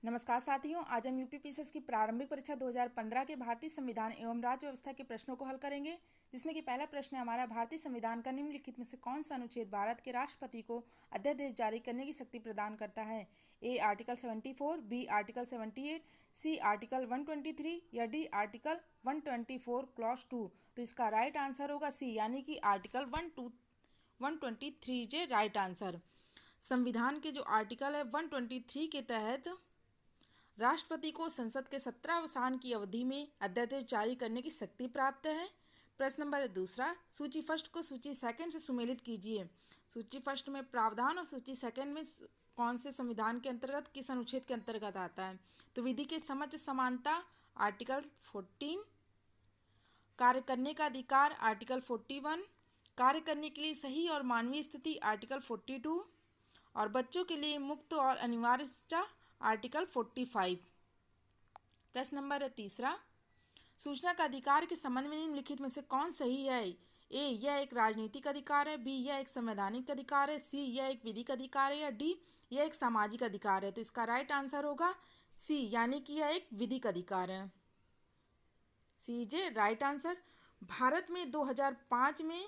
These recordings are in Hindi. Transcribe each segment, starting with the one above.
नमस्कार साथियों, आज हम यूपीपीएससी की प्रारंभिक परीक्षा 2015 के भारतीय संविधान एवं राज्य व्यवस्था के प्रश्नों को हल करेंगे। जिसमें कि पहला प्रश्न है हमारा, भारतीय संविधान का निम्नलिखित में से कौन सा अनुच्छेद भारत के राष्ट्रपति को अध्यादेश जारी करने की शक्ति प्रदान करता है? A article 74, B article 78, C article 123 या डी आर्टिकल 124 क्लॉज 2। तो इसका राइट आंसर होगा सी, यानी कि आर्टिकल 123 जे राइट आंसर। संविधान के जो आर्टिकल है 123 के तहत राष्ट्रपति को संसद के 17 साल की अवधि में अध्यादेश जारी करने की शक्ति प्राप्त है। प्रश्न नंबर दूसरा, सूची फर्स्ट को सूची सेकंड से सुमेलित कीजिए। सूची फर्स्ट में प्रावधान और सूची सेकंड में कौन से संविधान के अंतर्गत किस अनुच्छेद के अंतर्गत आता है? तो विधि के समझ समानता आर्टिकल 14, कार्य करने का अधिकार आर्टिकल 41, कार्य करने के लिए सही और मानवीय स्थिति आर्टिकल 42 और बच्चों के लिए मुक्त और अनिवार्यता आर्टिकल 45। प्रश्न नंबर तीसरा, सूचना का अधिकार के संबंध में निम्नलिखित में से कौन सही है? ए यह एक राजनीतिक अधिकार है, बी यह एक संवैधानिक अधिकार है, सी यह एक विधिक अधिकार है या डी यह एक सामाजिक अधिकार है? तो इसका राइट आंसर होगा सी, यानी कि यह एक विधिक अधिकार है। सी जे राइट आंसर। भारत में 2005 में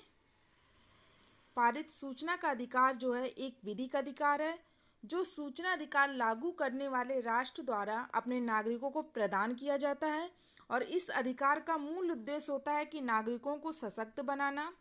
पारित सूचना का अधिकार जो है एक विधिक अधिकार है, जो सूचना अधिकार लागू करने वाले राष्ट्र द्वारा अपने नागरिकों को प्रदान किया जाता है। और इस अधिकार का मूल उद्देश्य होता है कि नागरिकों को सशक्त बनाना,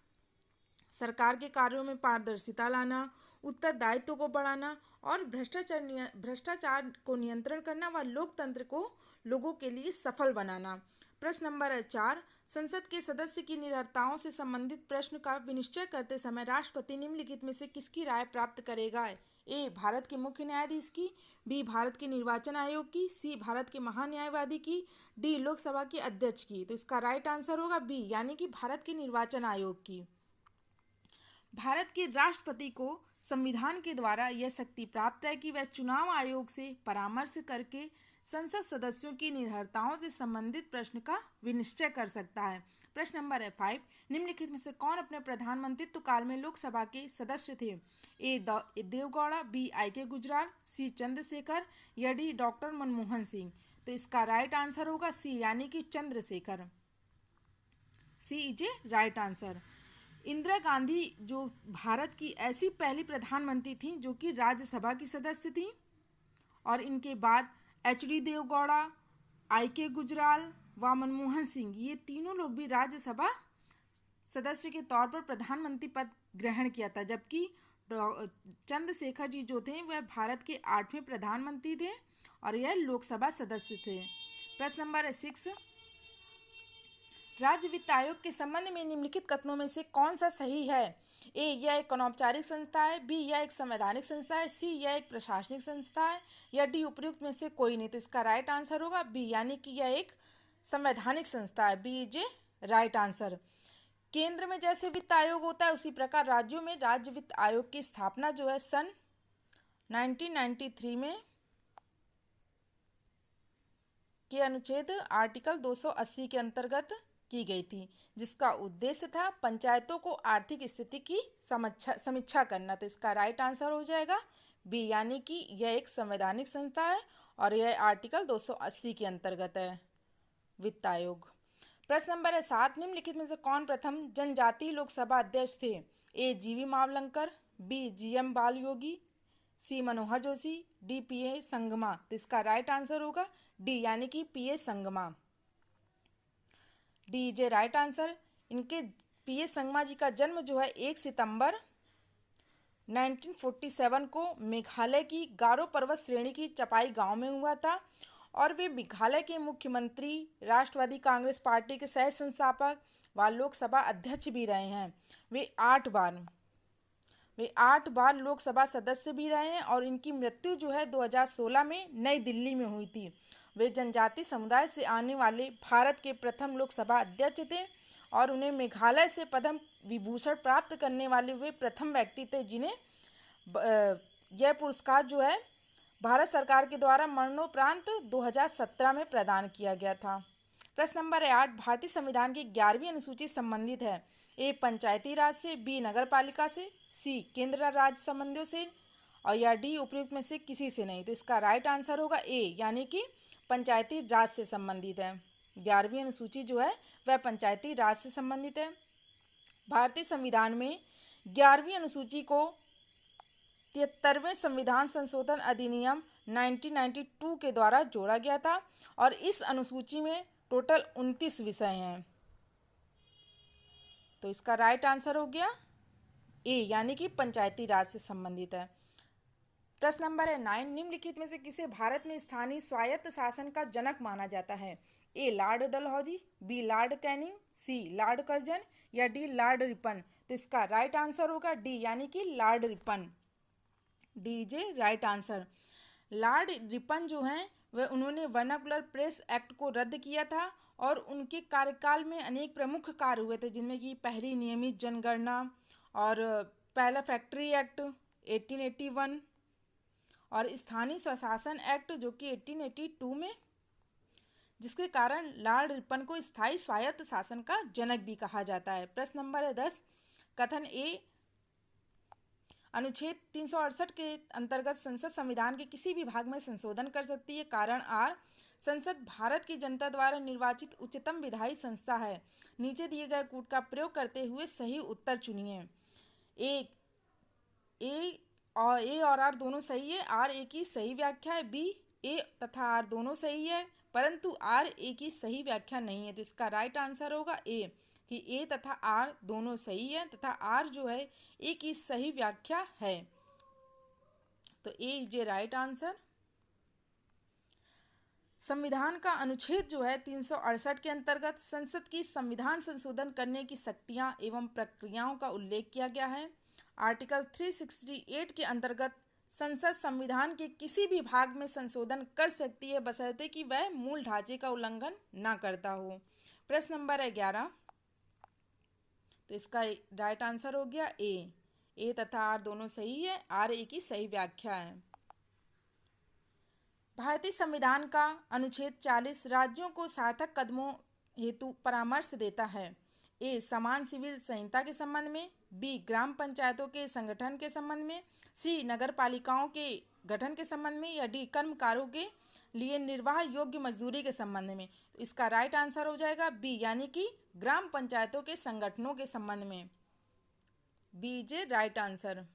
सरकार के कार्यों में पारदर्शिता लाना, उत्तरदायित्व को बढ़ाना और भ्रष्टाचार को नियंत्रण करना व लोकतंत्र को लोगों के लिए सफल बनाना। प्रश्न नंबर 4, संसद के सदस्य की निरर्ताओं से संबंधित प्रश्न का विनिश्चय करते समय राष्ट्रपति निम्नलिखित में से किसकी राय प्राप्त करेगा? ए भारत के मुख्य न्यायाधीश की, बी भारत के निर्वाचन आयोग की, सी भारत के महान्यायवादी की, डी लोकसभा के अध्यक्ष की? तो इसका राइट आंसर होगा बी, यानी कि भारत के निर्वाचन आयोग की। भारत के राष्ट्रपति को संविधान के द्वारा यह शक्ति प्राप्त है कि वह चुनाव आयोग से परामर्श करके संसद सदस्यों की निर्भरताओं से संबंधित प्रश्न का विनिश्चय कर सकता है। प्रश्न नंबर 5, निम्नलिखित में से कौन अपने प्रधानमंत्रित्व काल में लोकसभा के सदस्य थे? ए देवगौड़ा, बी आई.के. गुजराल, सी चंद्रशेखर या डी डॉक्टर मनमोहन सिंह? तो इसका राइट आंसर होगा सी, यानी कि Chandrashekhar. C is a right answer. Indira Gandhi जो भारत की ऐसी पहली प्रधानमंत्री थी जो कि राज्यसभा की सदस्य थी, और इनके बाद एच.डी. देवगौड़ा, आई.के. गुजराल व मनमोहन सिंह, ये तीनों लोग भी राज्यसभा सदस्य के तौर पर प्रधानमंत्री पद ग्रहण किया था। जबकि चंद्रशेखर जी जो थे वह भारत के 8वें प्रधानमंत्री थे और यह लोकसभा सदस्य थे। प्रश्न नंबर 6, राज्य वित्त आयोग के संबंध में निम्नलिखित कथनों में से कौन सा सही है? ए यह एक अनौपचारिक संस्था है, बी यह एक संवैधानिक संस्था है, सी यह एक प्रशासनिक संस्था है या डी उपयुक्त में से कोई नहीं? तो इसका राइट आंसर होगा बी, यानी कि यह एक संवैधानिक संस्था है। B is a right answer. केंद्र में जैसे वित्त आयोग होता है उसी प्रकार राज्यों में राज्य वित्त आयोग की स्थापना जो है सन 1993 में के अनुच्छेद आर्टिकल 280 के अंतर्गत की गई थी, जिसका उद्देश्य था पंचायतों को आर्थिक स्थिति की समीक्षा करना। तो इसका राइट आंसर हो जाएगा बी, यानी कि यह एक संवैधानिक संस्था है और यह आर्टिकल 280 के अंतर्गत है वित्त आयोग। प्रश्न नंबर 7, निम्नलिखित में से कौन प्रथम जनजातीय लोकसभा अध्यक्ष थे? ए जीवी मावलंकर, बी जी.एम. बालयोगी, सी मनोहर जोशी, डी पी.ए. संगमा? तो इसका राइट आंसर होगा डी, यानी कि पी.ए. संगमा। डी जे राइट आंसर। इनके पी.ए. संगमा जी का जन्म जो है 1 सितंबर 1947 को मेघालय की गारो पर्वत श्रेणी की चपाई गांव में हुआ था और वे मेघालय के मुख्यमंत्री, राष्ट्रवादी कांग्रेस पार्टी के सह संस्थापक व लोकसभा अध्यक्ष भी रहे हैं। वे 8 बार लोकसभा सदस्य भी रहे हैं और इनकी मृत्यु जो है 2016 में नई दिल्ली में हुई थी। वे जनजातीय समुदाय से आने वाले भारत के प्रथम लोकसभा अध्यक्ष थे और उन्हें मेघालय से पद्म विभूषण प्राप्त करने वाले वे प्रथम व्यक्ति थे जिन्हें यह पुरस्कार जो है भारत सरकार के द्वारा मरणोपरांत 2017 में प्रदान किया गया था। प्रश्न नंबर 8, भारतीय संविधान की 11वीं अनुसूची संबंधित है? ए पंचायती राज से, बी नगर पालिका से, सी केंद्र राज्य संबंधों से और या डी उपयुक्त में से किसी से नहीं। तो इसका राइट आंसर होगा ए, यानी कि पंचायती राज से संबंधित है। 11वीं अनुसूची जो है वह पंचायती राज से संबंधित है। भारतीय संविधान में 11वीं अनुसूची को 73वें संविधान संशोधन अधिनियम 1992 के द्वारा जोड़ा गया था और इस अनुसूची में टोटल 29 विषय हैं। तो इसका राइट आंसर हो गया ए, यानी कि पंचायती राज से संबंधित है। प्रश्न नंबर है 9, निम्नलिखित में से किसे भारत में स्थानीय स्वायत्त शासन का जनक माना जाता है? A lord Dalhousie, B lord Canning, C lord Curzon या डी लॉर्ड रिपन। तो इसका राइट आंसर होगा डी, यानी कि लॉर्ड रिपन। डी जे राइट आंसर। लॉर्ड रिपन जो हैं वह उन्होंने वर्नाकुलर प्रेस एक्ट को रद्द किया था और उनके कार्यकाल में अनेक प्रमुख कार्य हुए थे, जिनमें कि पहली नियमित जनगणना और पहला फैक्ट्री एक्ट 1881 और स्थानीय स्वशासन एक्ट जो कि 1882 में, जिसके कारण लॉर्ड रिपन को स्थायी स्वायत्त शासन का जनक भी कहा जाता है। प्रश्न नंबर है 10, कथन ए अनुच्छेद 368 के अंतर्गत संसद संविधान के किसी भी भाग में संशोधन कर सकती है। कारण आर, संसद भारत की जनता द्वारा निर्वाचित उच्चतम विधायी संस्था है। नीचे दिए गए कूट का प्रयोग करते हुए सही उत्तर चुनिए। ए और आर दोनों सही है, आर ए की सही व्याख्या है। बी ए तथा आर दोनों सही है, परंतु आर ए की सही व्याख्या नहीं है। तो इसका राइट आंसर होगा ए, कि ए तथा आर दोनों सही है तथा आर जो है ए की सही व्याख्या है। तो ए इज ए राइट आंसर। संविधान का अनुच्छेद जो है 368 के अंतर्गत संसद की संविधान संशोधन करने की शक्तियां एवं प्रक्रियाओं का उल्लेख किया गया है। आर्टिकल 368 के अंतर्गत संसद संविधान के किसी भी भाग में संशोधन कर सकती है बशर्ते कि वह मूल ढांचे का उल्लंघन ना करता हो। प्रश्न नंबर है 11, तो इसका राइट आंसर हो गया ए तथा आर दोनों सही है, आर ए की सही व्याख्या है। भारतीय संविधान का अनुच्छेद 40 राज्यों को सार्थक कदमों हेतु परामर्श देता है। ए समान सिविल संहिता के संबंध में, बी ग्राम पंचायतों के संगठन के संबंध में, सी नगर पालिकाओं के गठन के संबंध में या डी कर्मकारों के लिए निर्वाह योग्य मजदूरी के संबंध में। तो इसका राइट आंसर हो जाएगा बी, यानी कि ग्राम पंचायतों के संगठनों के संबंध में। B J right answer.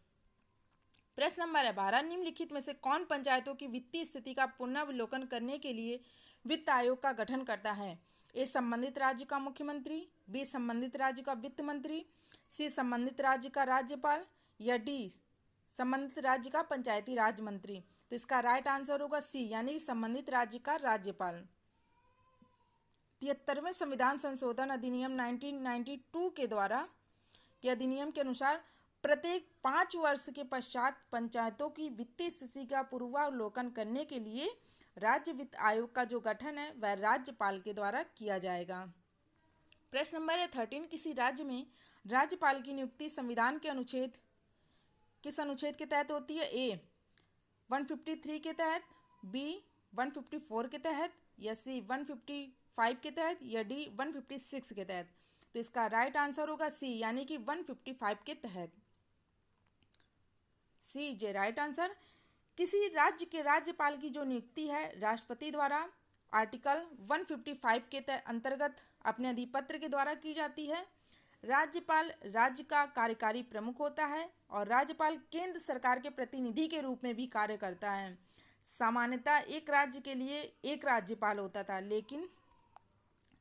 प्रश्न नंबर 12, निम्नलिखित में से कौन पंचायतों की वित्तीय स्थिति का पुनर्विलोकन करने के लिए वित्त आयोग का गठन करता है? ए संबंधित राज्य का मुख्यमंत्री, बी संबंधित राज्य का वित्त मंत्री, सी संबंधित राज्य का राज्यपाल या डी संबंधित राज्य का पंचायती राज मंत्री। तो इसका राइट आंसर होगा सी, यानी संबंधित राज्य का राज्यपाल। 73वें संविधान संशोधन अधिनियम 1992 के द्वारा के अधिनियम के अनुसार प्रत्येक 5 वर्ष के पश्चात पंचायतों की वित्तीय स्थिति का पूर्वावलोकन करने के लिए राज्य वित्त आयोग का जो गठन है वह राज्यपाल के द्वारा किया जाएगा। प्रश्न नंबर है 13, किसी राज्य में राज्यपाल की नियुक्ति संविधान के अनुच्छेद किस अनुच्छेद के तहत होती है? ए 153 के तहत, बी 154 के तहत या सी 155 के तहत या डी 156 के तहत। तो इसका राइट आंसर होगा सी, यानी कि 155 के तहत। सी जे राइट आंसर। किसी राज्य के राज्यपाल की जो नियुक्ति है राष्ट्रपति द्वारा आर्टिकल 155 के अंतर्गत अपने अधिपत्र के द्वारा की जाती है। राज्यपाल राज्य का कार्यकारी प्रमुख होता है और राज्यपाल केंद्र सरकार के प्रतिनिधि के रूप में भी कार्य करता है। सामान्यतः एक राज्य के लिए एक राज्यपाल होता था, लेकिन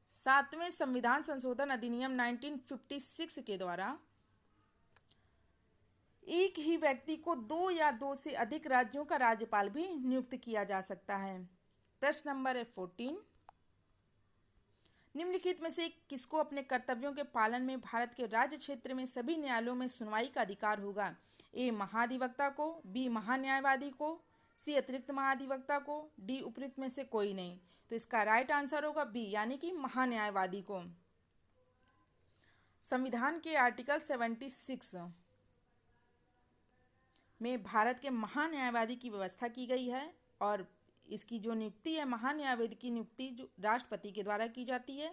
7वें संविधान संशोधन अधिनियम 1956 के द्वारा एक ही व्यक्ति को 2 या 2 से अधिक राज्यों का राज्यपाल भी नियुक्त किया जा सकता है। प्रश्न नंबर है 14, निम्नलिखित में से किसको अपने कर्तव्यों के पालन में भारत के राज्य क्षेत्र में सभी न्यायालयों में सुनवाई का अधिकार होगा? ए महाधिवक्ता को, बी महान्यायवादी को, सी अतिरिक्त महाधिवक्ता को, डी उपयुक्त में से कोई नहीं। तो इसका राइट आंसर होगा बी, यानी कि महान्यायवादी को। संविधान के आर्टिकल 76 में भारत के महान्यायवादी की व्यवस्था की गई है और इसकी जो नियुक्ति है महान्यायवादी की नियुक्ति जो राष्ट्रपति के द्वारा की जाती है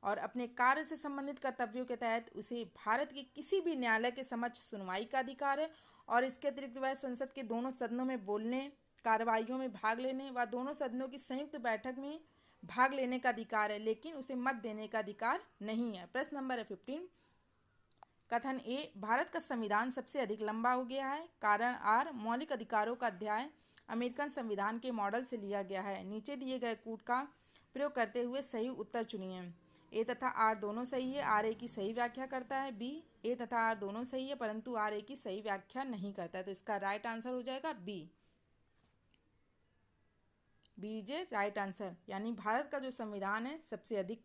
और अपने कार्य से संबंधित कर्तव्यों के तहत उसे भारत के किसी भी न्यायालय के समक्ष सुनवाई का अधिकार है और इसके अतिरिक्त वह संसद के दोनों सदनों में बोलने, कार्रवाइयों में भाग लेने व दोनों सदनों की संयुक्त बैठक में भाग लेने का अधिकार है, लेकिन उसे मत देने का अधिकार नहीं है। प्रश्न नंबर है 15। कथन ए, भारत का संविधान सबसे अधिक लंबा हो गया है। कारण आर, मौलिक अधिकारों का अध्याय अमेरिकन संविधान के मॉडल से लिया गया है। नीचे दिए गए कूट का प्रयोग करते हुए सही उत्तर चुनिए। ए तथा आर दोनों सही है, आर ए की सही व्याख्या करता है। बी, ए तथा आर दोनों सही है परंतु आर ए की सही व्याख्या नहीं करता है। तो इसका राइट आंसर हो जाएगा B. B is a right answer, यानी भारत का जो संविधान है सबसे अधिक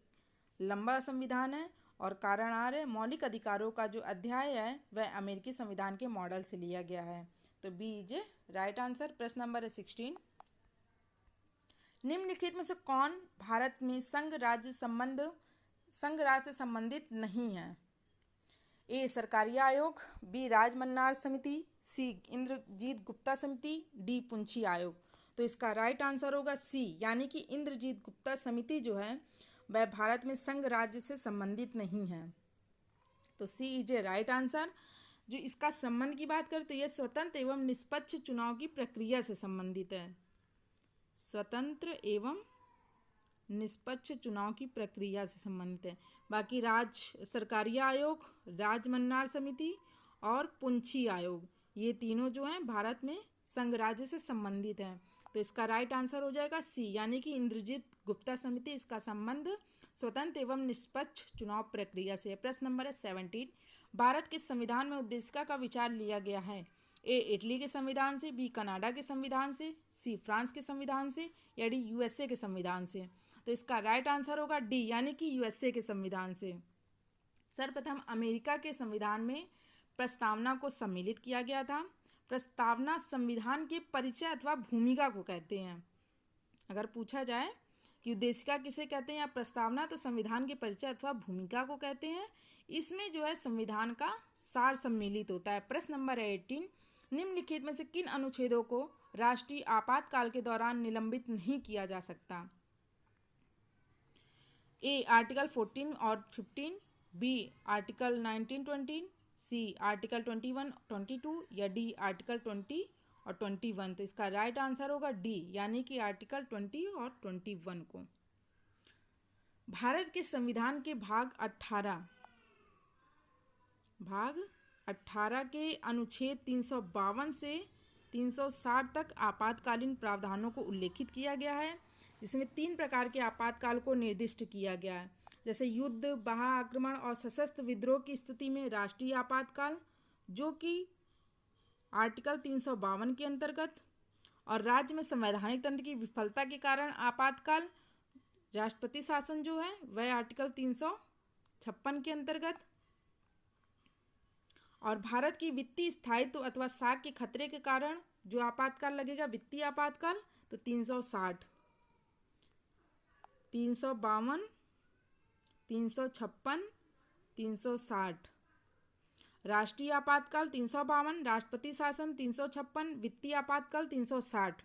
लंबा संविधान है। और कारण आर है, मौलिक अधिकारों का जो अध्याय है वह अमेरिकी संविधान के मॉडल से लिया गया है। तो B is a right answer. प्रश्न नंबर है 16। निम्नलिखित में से कौन भारत में संघ राज्य से संबंधित नहीं है। ए, सरकारी आयोग। बी, राजमन्नार समिति। सी, इंद्रजीत गुप्ता समिति। डी, पुंछी आयोग। तो इसका राइट आंसर होगा सी, यानी कि इंद्रजीत गुप्ता समिति जो है वह भारत में संघ राज्य से संबंधित नहीं है। तो सी इज ए राइट आंसर। जो इसका संबंध की बात करें तो यह स्वतंत्र एवं निष्पक्ष चुनाव की प्रक्रिया से संबंधित है। स्वतंत्र एवं निष्पक्ष चुनाव की प्रक्रिया से संबंधित है। बाकी सरकारी आयोग, राजमन्नार समिति और पुंछी आयोग, ये तीनों जो हैं भारत में संघ राज्य से संबंधित हैं। तो इसका राइट आंसर हो जाएगा सी, यानी कि इंद्रजीत गुप्ता समिति, इसका संबंध स्वतंत्र एवं निष्पक्ष चुनाव प्रक्रिया से है। प्रश्न नंबर है 17। भारत के संविधान में उद्देशिका का विचार लिया गया है। ए, इटली के संविधान से। बी, कनाडा के संविधान से। सी, फ्रांस के संविधान से। या डी, यूएसए के संविधान से। तो इसका राइट आंसर होगा डी, यानी कि यूएसए के संविधान से। सर्वप्रथम अमेरिका के संविधान में प्रस्तावना को सम्मिलित किया गया था। प्रस्तावना संविधान के परिचय अथवा भूमिका को कहते हैं। अगर पूछा जाए कि उद्देशिका किसे कहते हैं या प्रस्तावना, तो संविधान के परिचय अथवा भूमिका को कहते हैं। इसमें जो है संविधान का सार सम्मिलित होता है। प्रश्न नंबर 18। निम्नलिखित में से किन अनुच्छेदों को राष्ट्रीय आपातकाल के दौरान निलंबित नहीं किया जा सकता। ए, आर्टिकल 14 और 15। B, article 19-20। C, article 21-22। या डी, आर्टिकल 20 और 21। तो इसका राइट आंसर होगा डी, यानी कि आर्टिकल 20 और 21 को। भारत के संविधान के भाग 18 के अनुच्छेद 352 से 360 तक आपातकालीन प्रावधानों को उल्लेखित किया गया है, जिसमें 3 प्रकार के आपातकाल को निर्दिष्ट किया गया है, जैसे युद्ध, बाह्य आक्रमण और सशस्त्र विद्रोह की स्थिति में राष्ट्रीय आपातकाल, जो कि आर्टिकल 352 के अंतर्गत, और राज्य में संवैधानिक तंत्र की विफलता के कारण आपातकाल, राष्ट्रपति शासन जो है वह आर्टिकल 356 के अंतर्गत, और भारत की वित्तीय स्थायित्व अथवा साख के खतरे के कारण जो आपातकाल लगेगा, वित्तीय आपातकाल, तो 360, 352, 356, 360। राष्ट्रीय आपातकाल 352, राष्ट्रपति शासन 356, वित्तीय आपातकाल 360।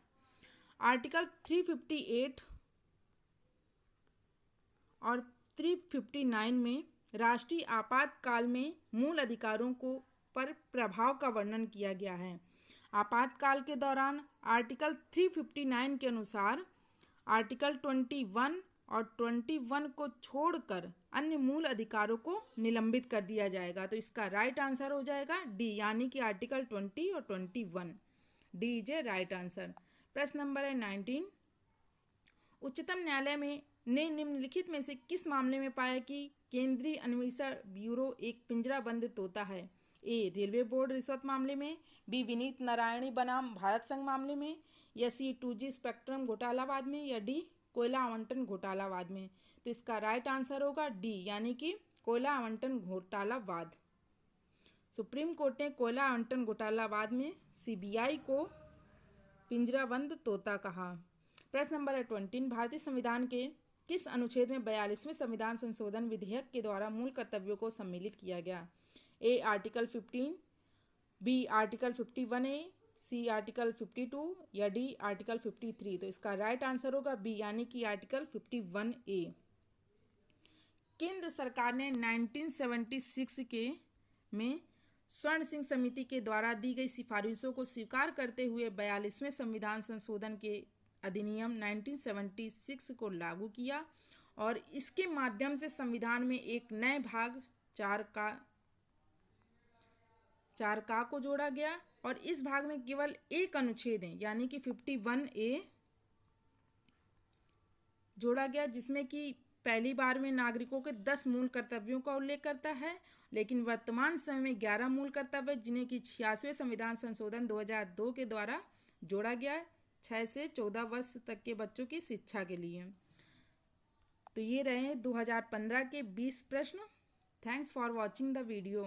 आर्टिकल 358 और 359 में राष्ट्रीय आपातकाल में मूल अधिकारों को पर प्रभाव का वर्णन किया गया है। आपातकाल के दौरान आर्टिकल 359 के अनुसार आर्टिकल 21 और 21 को छोड़कर अन्य मूल अधिकारों को निलंबित कर दिया जाएगा। तो इसका राइट आंसर हो जाएगा डी, यानी कि आर्टिकल 20 और 21। D is a right answer. प्रश्न नंबर है 19। उच्चतम न्यायालय ने निम्नलिखित में से किस मामले में पाया कि केंद्रीय अन्वेषण ब्यूरो एक पिंजराबंद तोता है। ए, रेलवे बोर्ड रिश्वत मामले में। बी, विनीत नारायणी बनाम भारत संघ मामले में। या सी, 2G स्पेक्ट्रम घोटालावाद में। या डी, कोयला आवंटन घोटालावाद में। तो इसका राइट आंसर होगा डी, यानी कि कोयला आवंटन घोटालावाद। सुप्रीम कोर्ट ने कोयला आवंटन घोटालावाद में CBI को पिंजराबंद तोता कहा। प्रश्न नंबर है 20। भारतीय संविधान के किस अनुच्छेद में 42वें संविधान संशोधन विधेयक के द्वारा मूल कर्तव्यों को सम्मिलित किया गया। A, article 15। B, article 51A। C, article 52। या डी, आर्टिकल 53। तो इसका राइट आंसर होगा बी, यानी कि आर्टिकल 51A। केंद्र सरकार ने 1976 में स्वर्ण सिंह समिति के द्वारा दी गई सिफारिशों को स्वीकार करते हुए 42वें संविधान संशोधन के अधिनियम 1976 को लागू किया और इसके माध्यम से संविधान में एक नए भाग 4 को जोड़ा गया और इस भाग में केवल एक अनुच्छेद है यानी कि 51A जोड़ा गया, जिसमें कि पहली बार में नागरिकों के 10 मूल कर्तव्यों का उल्लेख करता है, लेकिन वर्तमान समय में 11 मूल कर्तव्य जिन्हें कि 86वें संविधान संशोधन 2002 के द्वारा जोड़ा गया है 6 से 14 वर्ष तक के बच्चों की शिक्षा के लिए। तो ये रहे 2015 के 20 प्रश्न। Thanks for watching the video.